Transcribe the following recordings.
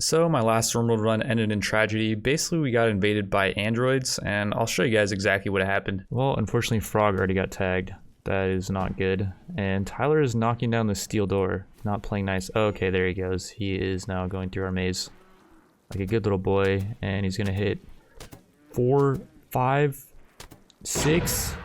So my last RimWorld run ended in tragedy. Basically, we got invaded by androids, and I'll show you guys exactly what happened. Well, unfortunately, Frog already got tagged. That is not good. And Tyler is knocking down the steel door. Not playing nice. Oh, okay, there he goes. He is now going through our maze. Like a good little boy. And he's gonna hit 4, 5, 6.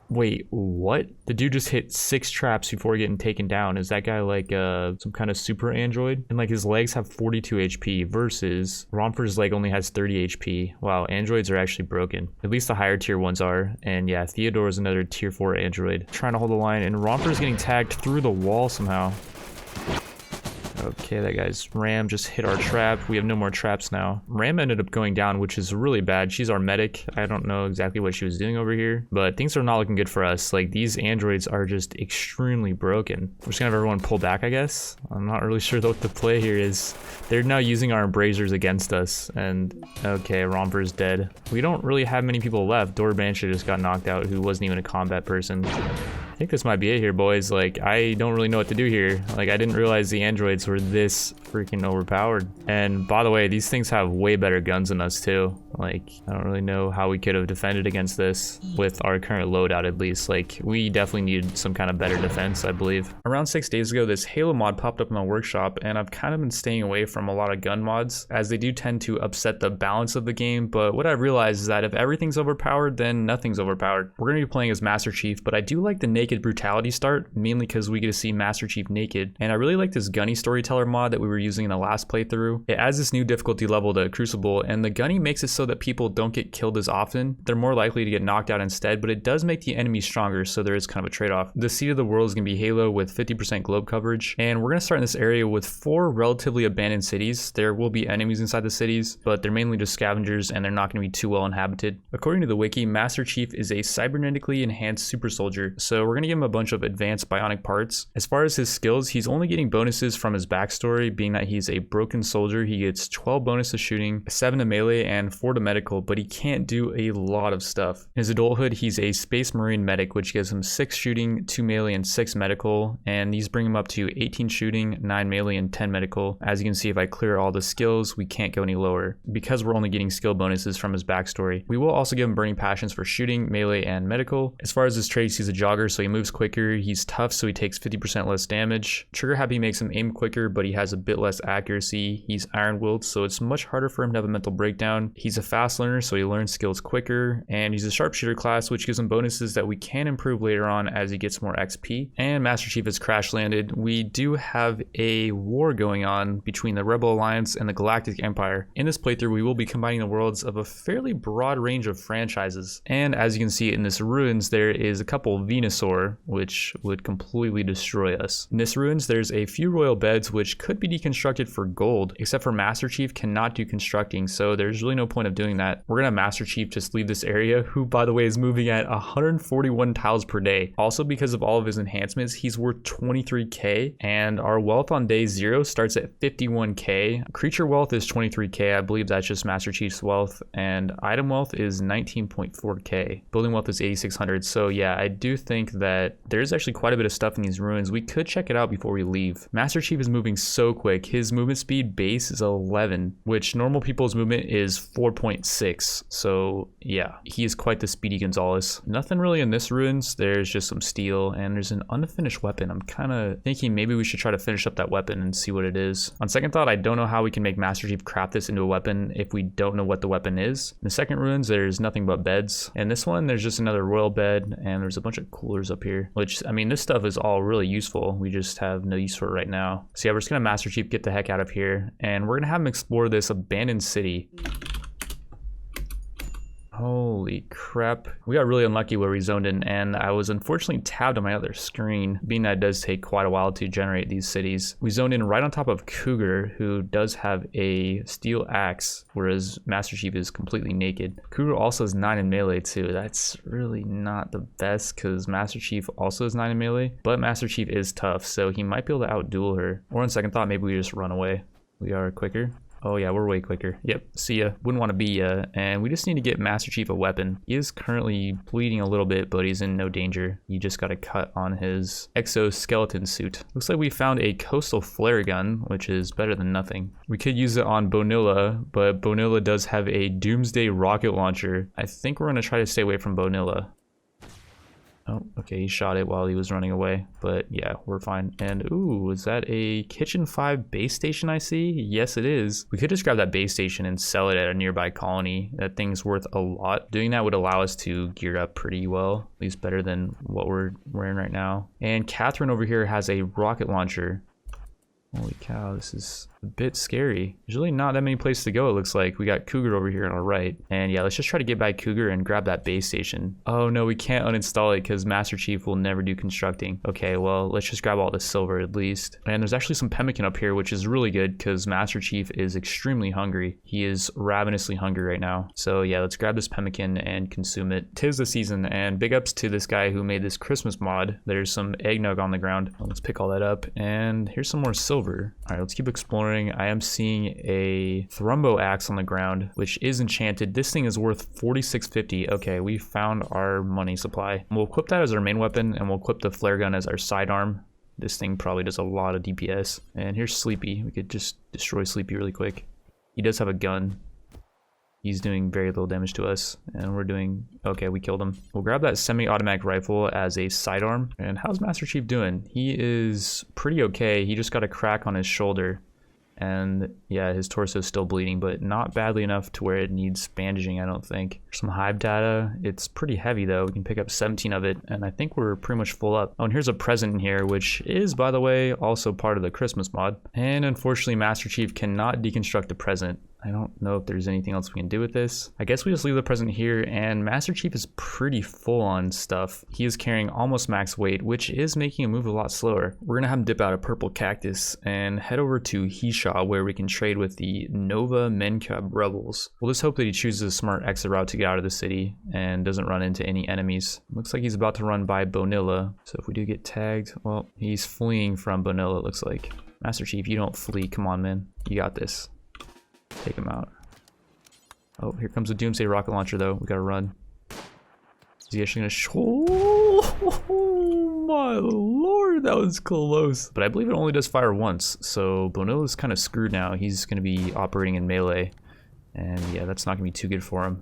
Wait, what? The dude just hit 6 traps before getting taken down. Is that guy like some kind of super android? And like his legs have 42 HP versus Romper's leg only has 30 HP. Wow, androids are actually broken. At least the higher tier ones are. And yeah, Theodore is another tier 4 android. Trying to hold the line, and Romper's getting tagged through the wall somehow. Okay, that guy's Ram just hit our trap. We have no more traps now. Ram ended up going down, which is really bad. She's our medic. I don't know exactly what she was doing over here, but things are not looking good for us. Like, these androids are just extremely broken. We're just gonna have everyone pull back, I guess. I'm not really sure what the play here is. They're now using our embrasers against us, and okay, Romper's dead. We don't really have many people left. Dorbansha just got knocked out, who wasn't even a combat person. I think this might be it here, boys. Like, I don't really know what to do here. Like, I didn't realize the androids were this freaking overpowered. And by the way, these things have way better guns than us too. Like, I don't really know how we could have defended against this with our current loadout, at least. Like, we definitely needed some kind of better defense, I believe. Around 6 days ago, this Halo mod popped up in my workshop, and I've kind of been staying away from a lot of gun mods, as they do tend to upset the balance of the game. But what I realized is that if everything's overpowered, then nothing's overpowered. We're going to be playing as Master Chief, but I do like the naked brutality start, mainly because we get to see Master Chief naked. And I really like this Gunny storyteller mod that we were using in the last playthrough. It adds this new difficulty level to Crucible, and the Gunny makes it so that people don't get killed as often. They're more likely to get knocked out instead, but it does make the enemy stronger, so there is kind of a trade-off. The seed of the world is going to be Halo with 50% globe coverage, and we're going to start in this area with 4 relatively abandoned cities. There will be enemies inside the cities, but they're mainly just scavengers, and they're not going to be too well inhabited. According to the wiki, Master Chief is a cybernetically enhanced super soldier, so we're going to give him a bunch of advanced bionic parts. As far as his skills, he's only getting bonuses from his backstory, being that he's a broken soldier. He gets 12 bonus to shooting, 7 to melee, and 4 to medical, but he can't do a lot of stuff. In his adulthood, he's a space marine medic, which gives him 6 shooting, 2 melee, and 6 medical, and these bring him up to 18 shooting, 9 melee, and 10 medical. As you can see, if I clear all the skills, we can't go any lower, because we're only getting skill bonuses from his backstory. We will also give him burning passions for shooting, melee, and medical. As far as his traits, he's a jogger, so he moves quicker. He's tough, so he takes 50% less damage. Trigger happy makes him aim quicker, but he has a bit less accuracy. He's iron-willed, so it's much harder for him to have a mental breakdown. He's a fast learner, so he learns skills quicker, and he's a sharpshooter class, which gives him bonuses that we can improve later on as he gets more XP. And Master Chief has crash landed. We do have a war going on between the Rebel Alliance and the Galactic Empire. In this playthrough, we will be combining the worlds of a fairly broad range of franchises. And as you can see in this ruins, there is a couple Venusaur, which would completely destroy us. In this ruins, there's a few royal beds which could be deconstructed for gold, except for Master Chief cannot do constructing, so there's really no point of doing that. We're gonna have Master Chief just leave this area, who by the way is moving at 141 tiles per day. Also, because of all of his enhancements, he's worth 23k, and our wealth on day 0 starts at 51k. Creature wealth is 23k, I believe that's just Master Chief's wealth, and item wealth is 19.4k. Building wealth is 8600, so yeah, I do think that there's actually quite a bit of stuff in these ruins. We could check it out before we leave. Master Chief is moving so quick. His movement speed base is 11, which normal people's movement is 4.6. So yeah, he is quite the speedy Gonzalez. Nothing really in this ruins. There's just some steel, and there's an unfinished weapon. I'm kind of thinking maybe we should try to finish up that weapon and see what it is. On second thought, I don't know how we can make Master Chief craft this into a weapon if we don't know what the weapon is. In the second ruins, there's nothing but beds. And this one, there's just another royal bed, and there's a bunch of coolers up here, which, I mean, this stuff is all really useful. We just have no use for it right now. So yeah, we're just gonna Master Chief get the heck out of here, and we're gonna have him explore this abandoned city. Holy crap. We got really unlucky where we zoned in, and I was unfortunately tabbed on my other screen, being that it does take quite a while to generate these cities. We zoned in right on top of Cougar, who does have a steel axe, whereas Master Chief is completely naked. Cougar also has 9 in melee too. That's really not the best, because Master Chief also has 9 in melee, but Master Chief is tough, so he might be able to outduel her. Or on second thought, maybe we just run away. We are quicker. Oh yeah, we're way quicker. Yep, see ya. Wouldn't want to be ya. And we just need to get Master Chief a weapon. He is currently bleeding a little bit, but he's in no danger. You just got a cut on his exoskeleton suit. Looks like we found a coastal flare gun, which is better than nothing. We could use it on Bonilla, but Bonilla does have a doomsday rocket launcher. I think we're gonna try to stay away from Bonilla. Oh, okay, he shot it while he was running away, but yeah, we're fine. And ooh, is that a Kitchen 5 base station I see? Yes, it is. We could just grab that base station and sell it at a nearby colony. That thing's worth a lot. Doing that would allow us to gear up pretty well, at least better than what we're wearing right now. And Catherine over here has a rocket launcher. Holy cow, this is a bit scary. There's really not that many places to go, it looks like. We got Cougar over here on our right. And yeah, let's just try to get by Cougar and grab that base station. Oh no, we can't uninstall it because Master Chief will never do constructing. Okay, well, let's just grab all the silver at least. And there's actually some pemmican up here, which is really good because Master Chief is extremely hungry. He is ravenously hungry right now. So yeah, let's grab this pemmican and consume it. 'Tis the season, and big ups to this guy who made this Christmas mod. There's some eggnog on the ground. Let's pick all that up, and here's some more silver. All right, let's keep exploring. I am seeing a Thrumbo axe on the ground, which is enchanted. This thing is worth 4650. Okay, we found our money supply. We'll equip that as our main weapon, and we'll equip the flare gun as our sidearm. This thing probably does a lot of DPS. And here's Sleepy. We could just destroy Sleepy really quick. He does have a gun. He's doing very little damage to us, and we're doing okay. We killed him. We'll grab that semi-automatic rifle as a sidearm. And how's Master Chief doing? He is pretty okay. He just got a crack on his shoulder, and yeah, his torso is still bleeding, but not badly enough to where it needs bandaging, I don't think. Some hive data. It's pretty heavy though. We can pick up 17 of it, and I think we're pretty much full up. Oh, and here's a present in here, which is, by the way, also part of the Christmas mod. And unfortunately, Master Chief cannot deconstruct the present. I don't know if there's anything else we can do with this. I guess we just leave the present here, and Master Chief is pretty full on stuff. He is carrying almost max weight, which is making him move a lot slower. We're gonna have him dip out a purple cactus and head over to Heshaw, where we can trade with the Nova Mencub rebels. We'll just hope that he chooses a smart exit route to get out of the city and doesn't run into any enemies. Looks like he's about to run by Bonilla, so if we do get tagged, well, he's fleeing from Bonilla, it looks like. Master Chief, you don't flee, come on man, you got this. Take him out. Oh, here comes the Doomsday rocket launcher though. We gotta run. Is he actually gonna oh my lord, that was close. But I believe it only does fire once, so Bonilla's kind of screwed now. He's gonna be operating in melee, and yeah, that's not gonna be too good for him.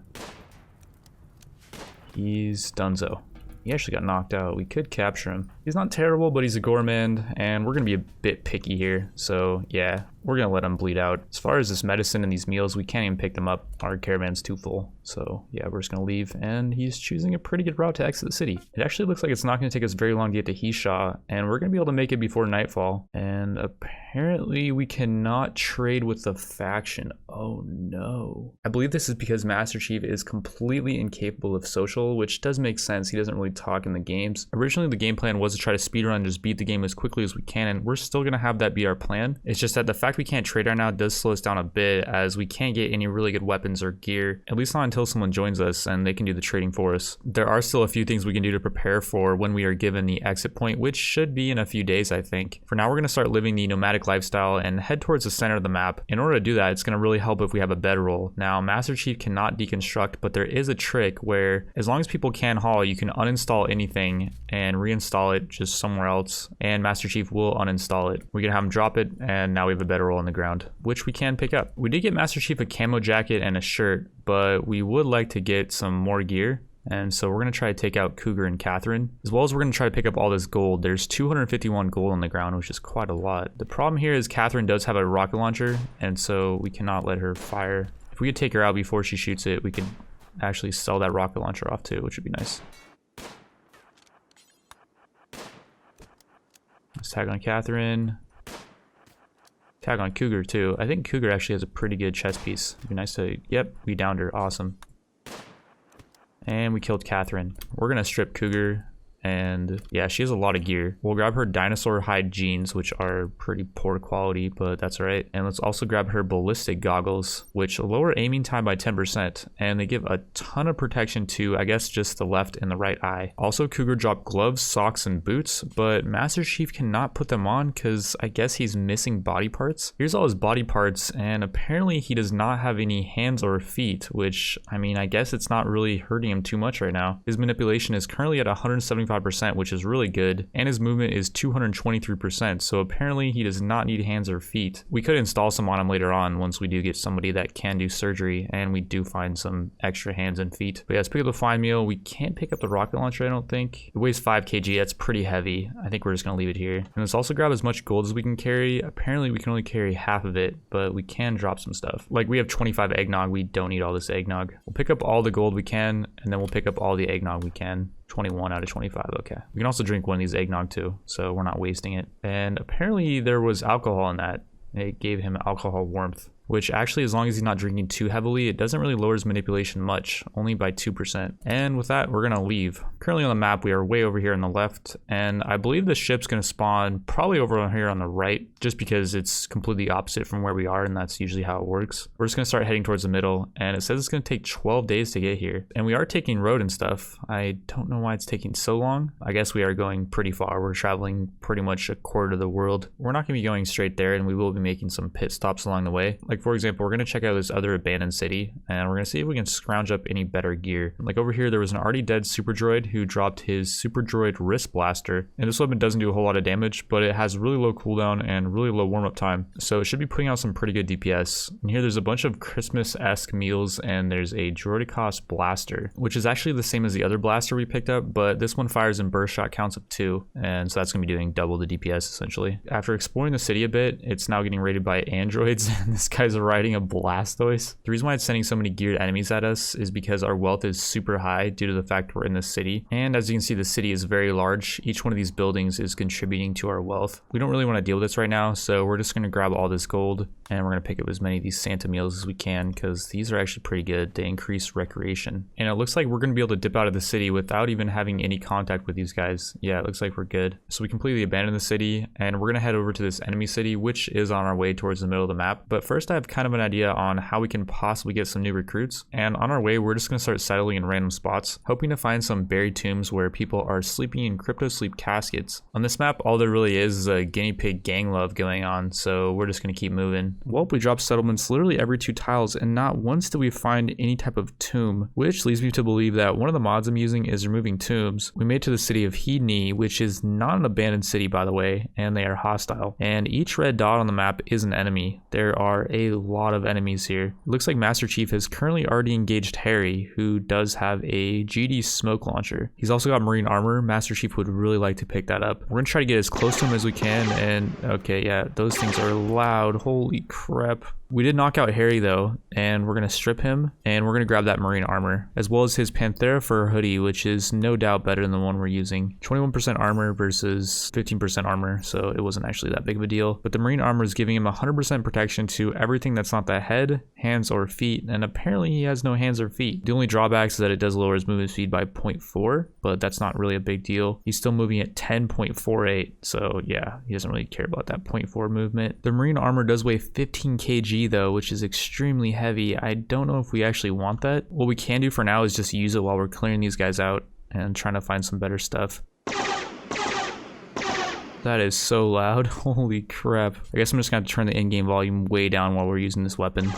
He's donezo. He actually got knocked out. We could capture him. He's not terrible, but he's a gourmand, and we're gonna be a bit picky here. So yeah, we're gonna let him bleed out. As far as this medicine and these meals, we can't even pick them up. Our caravan's too full. So yeah, we're just gonna leave, and he's choosing a pretty good route to exit the city. It actually looks like it's not gonna take us very long to get to Heshaw, and we're gonna be able to make it before nightfall. And apparently we cannot trade with the faction. Oh no. I believe this is because Master Chief is completely incapable of social, which does make sense. He doesn't really talk in the games. Originally the game plan was to try to speedrun and just beat the game as quickly as we can, and we're still gonna have that be our plan. It's just that the fact we can't trade right now does slow us down a bit, as we can't get any really good weapons or gear, at least not until someone joins us and they can do the trading for us. There are still a few things we can do to prepare for when we are given the exit point, which should be in a few days, I think. For now, we're gonna start living the nomadic lifestyle and head towards the center of the map. In order to do that, it's gonna really help if we have a bedroll. Now, Master Chief cannot deconstruct, but there is a trick where as long as people can haul, you can uninstall anything and reinstall it just somewhere else, and Master Chief will uninstall it. We're gonna have him drop it, and now we have a bedroll on the ground, which we can pick up. We did get Master Chief a camo jacket and a shirt, but we would like to get some more gear. And so we're gonna try to take out Cougar and Catherine, as well as we're gonna try to pick up all this gold. There's 251 gold on the ground, which is quite a lot. The problem here is Catherine does have a rocket launcher, and so we cannot let her fire. If we could take her out before she shoots it, we could actually sell that rocket launcher off too, which would be nice. Let's tag on Catherine. Tag on Cougar too. I think Cougar actually has a pretty good chest piece. It'd be nice to, yep, we downed her, awesome. And we killed Catherine. We're gonna strip Cougar And yeah, she has a lot of gear. We'll grab her dinosaur hide jeans, which are pretty poor quality, but that's all right. And let's also grab her ballistic goggles, which lower aiming time by 10%, and they give a ton of protection to, I guess, just the left and the right eye. Also, Cougar dropped gloves, socks, and boots, but Master Chief cannot put them on because I guess he's missing body parts. Here's all his body parts, and apparently he does not have any hands or feet, which, I mean, I guess it's not really hurting him too much right now. His manipulation is currently at 175%, which is really good, and his movement is 223%, so apparently he does not need hands or feet. We could install some on him later on once we do get somebody that can do surgery, and we do find some extra hands and feet. But yeah, let's pick up the flying meal. We can't pick up the rocket launcher, I don't think. It weighs 5 kg, that's pretty heavy. I think we're just gonna leave it here. And let's also grab as much gold as we can carry. Apparently we can only carry half of it, but we can drop some stuff. Like, we have 25 eggnog, we don't need all this eggnog. We'll pick up all the gold we can, and then we'll pick up all the eggnog we can. 21 out of 25, okay. We can also drink one of these eggnog too, so we're not wasting it. And apparently there was alcohol in that. It gave him alcohol warmth, which actually, as long as he's not drinking too heavily, it doesn't really lower his manipulation much, only by 2%. And with that, we're gonna leave. Currently on the map, we are way over here on the left, and I believe the ship's gonna spawn probably over here on the right, just because it's completely opposite from where we are, and that's usually how it works. We're just gonna start heading towards the middle, and it says it's gonna take 12 days to get here. And we are taking road and stuff. I don't know why it's taking so long. I guess we are going pretty far. We're traveling pretty much a quarter of the world. We're not gonna be going straight there, and we will be making some pit stops along the way. Like, for example, we're gonna check out this other abandoned city, and we're gonna see if we can scrounge up any better gear. Like over here, there was an already dead super droid who dropped his super droid wrist blaster, and this weapon doesn't do a whole lot of damage, but it has really low cooldown and really low warm-up time, so it should be putting out some pretty good DPS. And here there's a bunch of Christmas-esque meals, and there's a droidicos blaster, which is actually the same as the other blaster we picked up, but this one fires in burst shot counts of 2, and so that's gonna be doing double the DPS essentially. After exploring the city a bit, it's now getting raided by androids, and this guy's riding a Blastoise. The reason why it's sending so many geared enemies at us is because our wealth is super high due to the fact we're in this city. And as you can see, the city is very large. Each one of these buildings is contributing to our wealth. We don't really want to deal with this right now, so we're just going to grab all this gold, and we're going to pick up as many of these Santa meals as we can, because these are actually pretty good. They increase recreation. And it looks like we're going to be able to dip out of the city without even having any contact with these guys. Yeah, it looks like we're good. So we completely abandoned the city, and we're going to head over to this enemy city, which is on our way towards the middle of the map. But first, I have kind of an idea on how we can possibly get some new recruits. And on our way, we're just going to start settling in random spots, hoping to find some buried tombs where people are sleeping in crypto sleep caskets. On this map, all there really is a guinea pig gang love going on, so we're just going to keep moving. Well, we dropped settlements literally every 2 tiles, and not once do we find any type of tomb, which leads me to believe that one of the mods I'm using is removing tombs. We made it to the city of Hedney, which is not an abandoned city, by the way, and they are hostile. And each red dot on the map is an enemy. There are a lot of enemies here. It looks like Master Chief has currently already engaged Harry, who does have a GD smoke launcher. He's also got marine armor. Master Chief would really like to pick that up. We're gonna try to get as close to him as we can, and okay, yeah, those things are loud. Holy crap. We did knock out Harry though, and we're gonna strip him, and we're gonna grab that marine armor, as well as his Panthera fur hoodie, which is no doubt better than the one we're using. 21% armor versus 15% armor, so it wasn't actually that big of a deal. But the marine armor is giving him 100% protection to everything that's not the head, hands, or feet, and apparently he has no hands or feet. The only drawback is that it does lower his movement speed by 0.4, but that's not really a big deal. He's still moving at 10.48, so yeah, he doesn't really care about that 0.4 movement. The marine armor does weigh 15 kg though, which is extremely heavy. I don't know if we actually want that. What we can do for now is just use it while we're clearing these guys out and trying to find some better stuff. That is so loud. Holy crap. I guess I'm just gonna have to turn the in-game volume way down while we're using this weapon.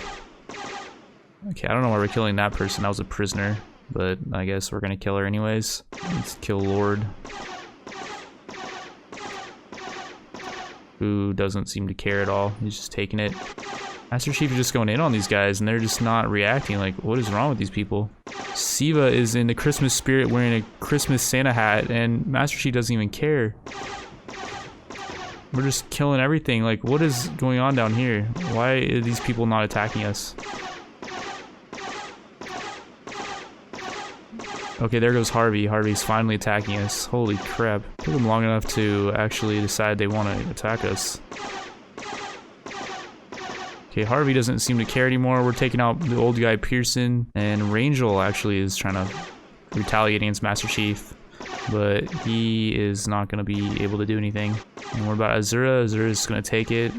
Okay, I don't know why we're killing that person. That was a prisoner, but I guess we're gonna kill her anyways. Let's kill Lord, who doesn't seem to care at all. He's just taking it. Master Chief is just going in on these guys, and they're just not reacting. Like, what is wrong with these people? Siva is in the Christmas spirit wearing a Christmas Santa hat, and Master Chief doesn't even care. We're just killing everything. Like, what is going on down here? Why are these people not attacking us? Okay, there goes Harvey. Harvey's finally attacking us. Holy crap. It took them long enough to actually decide they want to attack us. Okay, Harvey doesn't seem to care anymore. We're taking out the old guy Pearson, and Rangel actually is trying to retaliate against Master Chief. but he is not going to be able to do anything. And what about Azura? Azura is going to take it.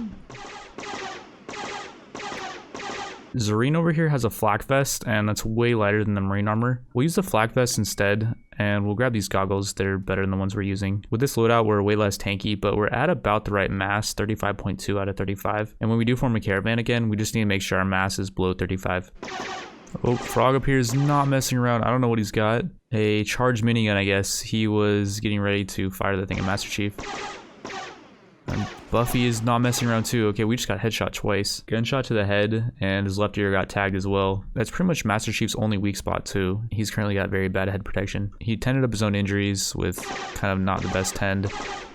Zareen over here has a flak vest, and that's way lighter than the marine armor. We'll use the flak vest instead, and we'll grab these goggles. They're better than the ones we're using. With this loadout, we're way less tanky, but we're at about the right mass, 35.2 out of 35. And when we do form a caravan again, we just need to make sure our mass is below 35. Oh, Frog up here is not messing around. I don't know what he's got. A charged minigun, I guess. He was getting ready to fire that thing at Master Chief. And Buffy is not messing around too. Okay, we just got headshot twice. Gunshot to the head, and his left ear got tagged as well. That's pretty much Master Chief's only weak spot too. He's currently got very bad head protection. He tended up his own injuries with kind of not the best tend.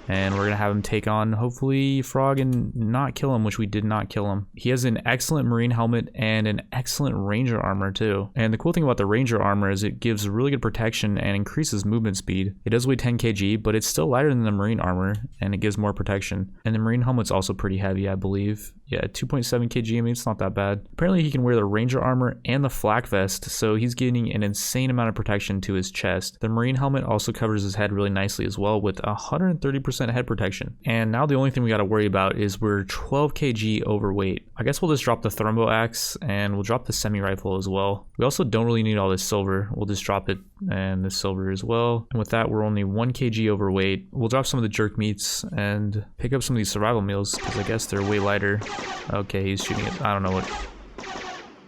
And we're going to have him take on, hopefully, Frog and not kill him, which we did not kill him. He has an excellent marine helmet and an excellent ranger armor, too. And the cool thing about the ranger armor is it gives really good protection and increases movement speed. It does weigh 10 kg, but it's still lighter than the marine armor, and it gives more protection. And the marine helmet's also pretty heavy, I believe. Yeah, 2.7 kg, I mean, it's not that bad. Apparently, he can wear the ranger armor and the flak vest, so he's getting an insane amount of protection to his chest. The marine helmet also covers his head really nicely as well, with 130% head protection. And now the only thing we got to worry about is we're 12 kg overweight. I guess we'll just drop the thrombo axe, and we'll drop the semi rifle as well. We also don't really need all this silver. We'll just drop it and the silver as well. And with that, we're only 1 kg overweight. We'll drop some of the jerk meats and pick up some of these survival meals, because I guess they're way lighter. Okay, he's shooting it. I don't know what.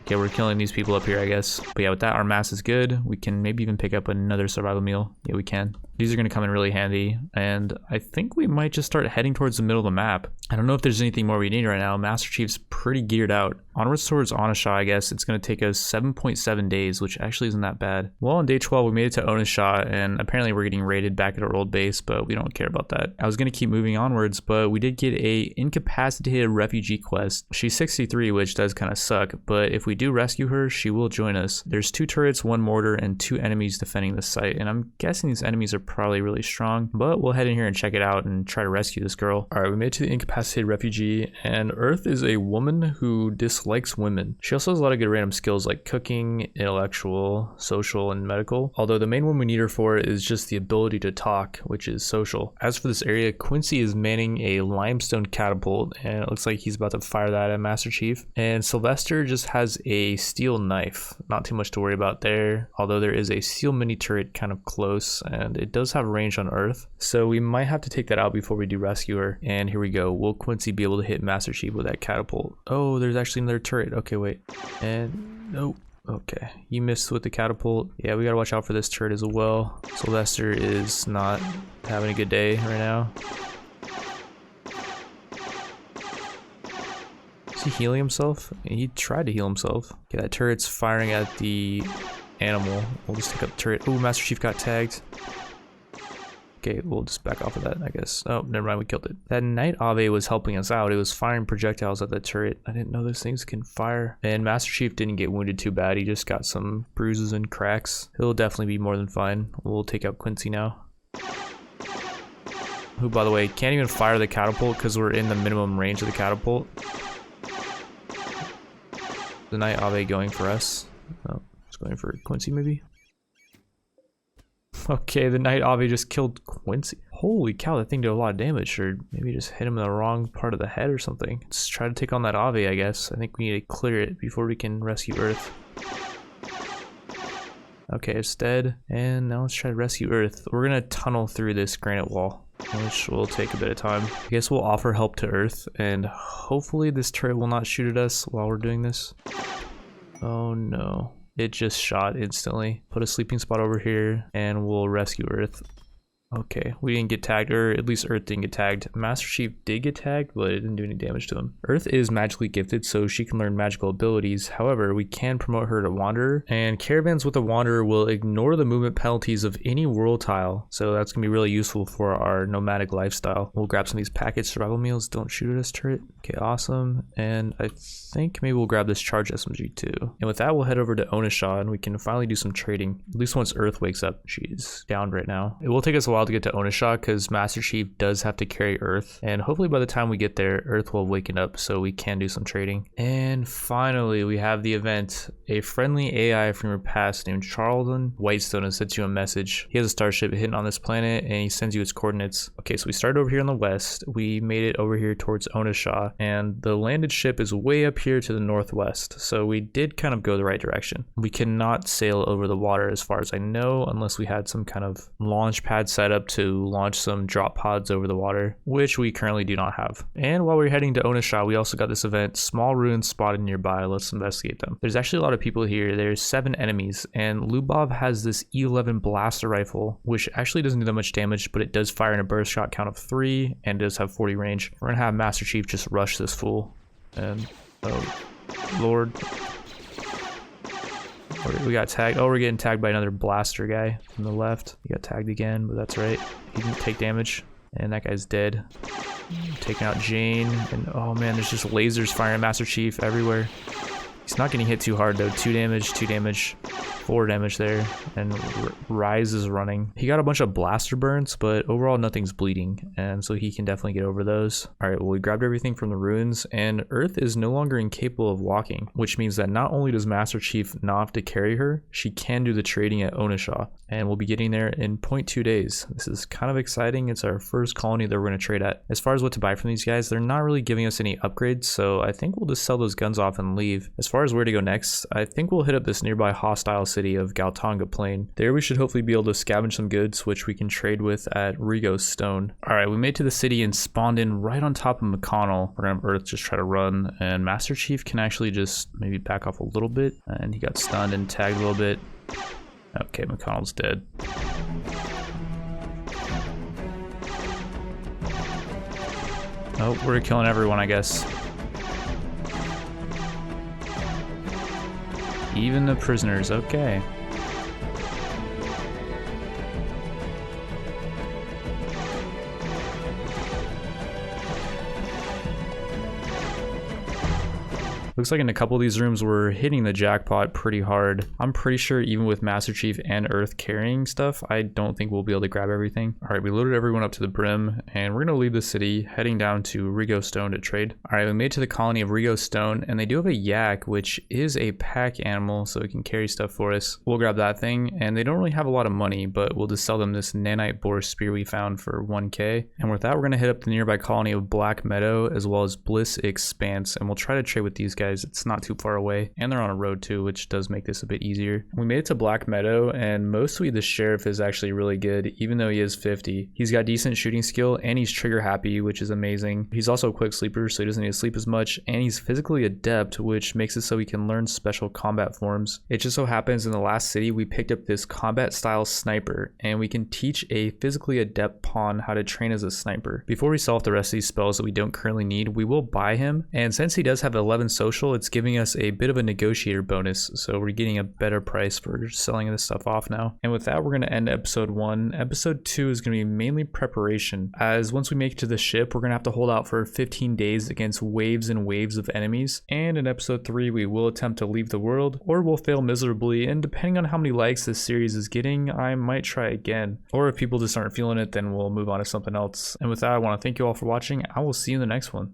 Okay, we're killing these people up here, I guess. But yeah, with that, our mass is good. We can maybe even pick up another survival meal. Yeah, we can. These are going to come in really handy, and I think we might just start heading towards the middle of the map. I don't know if there's anything more we need right now. Master Chief's pretty geared out. Onwards towards Onasha, I guess. It's going to take us 7.7 days, which actually isn't that bad. Well, on day 12, we made it to Onasha, and apparently we're getting raided back at our old base, but we don't care about that. I was going to keep moving onwards, but we did get a incapacitated refugee quest. She's 63, which does kind of suck, but if we do rescue her, she will join us. There's 2 turrets, 1 mortar, and 2 enemies defending the site, and I'm guessing these enemies are probably really strong, but we'll head in here and check it out and try to rescue this girl. All right, we made it to the incapacitated refugee, and Earth is a woman who dislikes women. She also has a lot of good random skills like cooking, intellectual, social, and medical, although the main one we need her for is just the ability to talk, which is social. As for this area, Quincy is manning a limestone catapult, and it looks like he's about to fire that at Master Chief, and Sylvester just has a steel knife. Not too much to worry about there, although there is a steel mini turret kind of close, and it does have range on Earth, so we might have to take that out before we do rescue her. And here we go. Will Quincy be able to hit Master Chief with that catapult? Oh, there's actually another turret. Okay, wait. And nope. Okay, you missed with the catapult. Yeah, we gotta watch out for this turret as well. Sylvester is not having a good day right now. Is he healing himself? He tried to heal himself. Okay, that turret's firing at the animal. We'll just take up the turret. Oh, Master Chief got tagged. Okay, we'll just back off of that, I guess. Oh, never mind, we killed it. That Night Ave was helping us out. It was firing projectiles at the turret. I didn't know those things can fire. And Master Chief didn't get wounded too bad. He just got some bruises and cracks. He'll definitely be more than fine. We'll take out Quincy now. Who, by the way, can't even fire the catapult because we're in the minimum range of the catapult. The Night Ave going for us. Oh, it's going for Quincy maybe. Okay, the Night Ave just killed Quincy. Holy cow, that thing did a lot of damage. Or maybe just hit him in the wrong part of the head or something. Let's try to take on that Ave, I guess. I think we need to clear it before we can rescue Earth. Okay, it's dead. And now let's try to rescue Earth. We're gonna tunnel through this granite wall, which will take a bit of time. I guess we'll offer help to Earth, and hopefully this turret will not shoot at us while we're doing this. Oh no. It just shot instantly. Put a sleeping spot over here, and we'll rescue Earth. Okay, we didn't get tagged, or at least Earth didn't get tagged. Master Chief did get tagged, but it didn't do any damage to him. Earth is magically gifted, so she can learn magical abilities. However, we can promote her to Wanderer, and caravans with a Wanderer will ignore the movement penalties of any world tile, so that's gonna be really useful for our nomadic lifestyle. We'll grab some of these packaged survival meals. Don't shoot at us, turret. Okay, awesome. And I think maybe we'll grab this charge SMG too. And with that, we'll head over to Onasha, and we can finally do some trading. At least once Earth wakes up. She's downed right now. It will take us a while while to get to Onisha because Master Chief does have to carry Earth, and hopefully by the time we get there, Earth will waken up so we can do some trading. And finally, we have the event. A friendly AI from your past named Charlton Whitestone has sent you a message. He has a starship hitting on this planet and he sends you its coordinates. Okay, so we started over here on the west. We made it over here towards Onisha, and the landed ship is way up here to the northwest. So we did kind of go the right direction. We cannot sail over the water as far as I know, unless we had some kind of launch pad set up to launch some drop pods over the water, which we currently do not have. And while we're heading to Onisha, we also got this event, small ruins spotted nearby. Let's investigate them. There's actually a lot of people here. There's 7 enemies, and Lubov has this E11 blaster rifle, which actually doesn't do that much damage, but it does fire in a burst shot count of 3 and does have 40 range. We're gonna have Master Chief just rush this fool. And oh lord, we got tagged. Oh, we're getting tagged by another blaster guy from the left. He got tagged again, but that's right. He didn't take damage, and that guy's dead. Taking out Jane, and oh man, there's just lasers firing at Master Chief everywhere. He's not getting hit too hard though. 2 damage, 4 damage there, and Rise is running. He got a bunch of blaster burns, but overall nothing's bleeding, and so he can definitely get over those. All right, well, we grabbed everything from the ruins, and Earth is no longer incapable of walking, which means that not only does Master Chief not have to carry her, she can do the trading at Onisha, and we'll be getting there in 0.2 days. This is kind of exciting. It's our first colony that we're going to trade at. As far as what to buy from these guys, they're not really giving us any upgrades, so I think we'll just sell those guns off and leave. As far as where to go next, I think we'll hit up this nearby hostile city of Galtonga Plain. There we should hopefully be able to scavenge some goods, which we can trade with at Rigo Stone. All right, we made it to the city and spawned in right on top of McConnell. We're gonna have Earth just try to run, and Master Chief can actually just maybe back off a little bit, and he got stunned and tagged a little bit. Okay, McConnell's dead. Oh, we're killing everyone, I guess. Even the prisoners, okay. Looks like in a couple of these rooms we're hitting the jackpot pretty hard. I'm pretty sure even with Master Chief and Earth carrying stuff, I don't think we'll be able to grab everything. All right, we loaded everyone up to the brim, and we're gonna leave the city, heading down to Rigo Stone to trade. All right, we made it to the colony of Rigo Stone, and they do have a yak, which is a pack animal, so it can carry stuff for us. We'll grab that thing, and they don't really have a lot of money, but we'll just sell them this nanite boar spear we found for 1k. And with that, we're gonna hit up the nearby colony of Black Meadow, as well as Bliss Expanse, and we'll try to trade with these guys. It's not too far away, and they're on a road too, which does make this a bit easier. We made it to Black Meadow, and mostly the sheriff is actually really good, even though he is 50. He's got decent shooting skill, and he's trigger happy, which is amazing. He's also a quick sleeper, so he doesn't need to sleep as much, and he's physically adept, which makes it so he can learn special combat forms. It just so happens in the last city we picked up this combat style sniper, and we can teach a physically adept pawn how to train as a sniper. Before we sell off the rest of these spells that we don't currently need, we will buy him, and since he does have 11 social, it's giving us a bit of a negotiator bonus, so we're getting a better price for selling this stuff off now. And with that, we're going to end episode 1. Episode 2 is going to be mainly preparation, as once we make it to the ship, we're going to have to hold out for 15 days against waves and waves of enemies, and in episode 3 we will attempt to leave the world, or we'll fail miserably, and depending on how many likes this series is getting, I might try again, or if people just aren't feeling it, then we'll move on to something else. And with that, I want to thank you all for watching. I will see you in the next one.